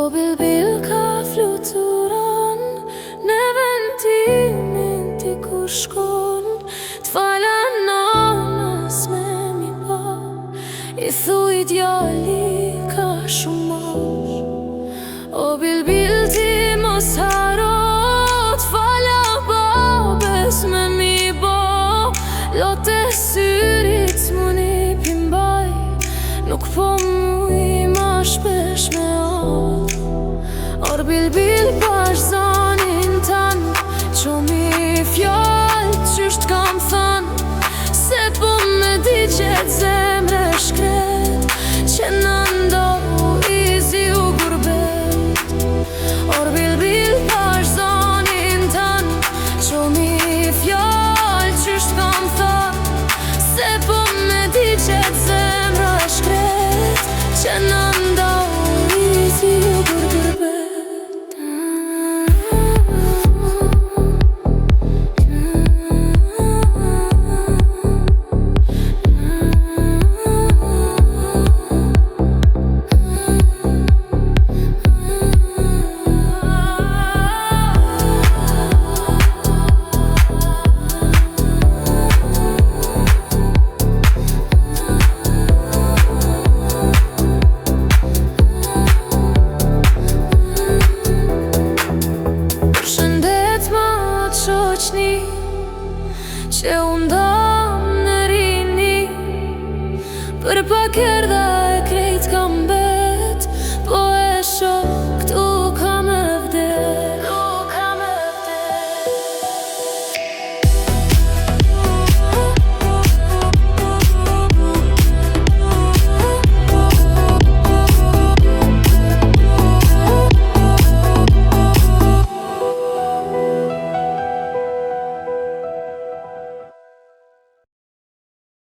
O bilbil ka fluturon në vendimin ti kur shkon, t'fala nanas me mi pa, i thuj djali ka shumosh. O bilbil ti mos haro, t'fala babes me mi bo, lote syrit s'muni pimbaj, nuk po muj ma shpesh me ardh. Or bilbil bash zanin tan, qomi fjall qysht kam than, se po me di qet zemre shkret, që në ndohu i zi u gurbet. Or bilbil bash zanin tan, qomi fjall qysht kam than, se po me di qet zemre shkret, që në ndohu i zi u gurbet. Që undam në rini, për pak erda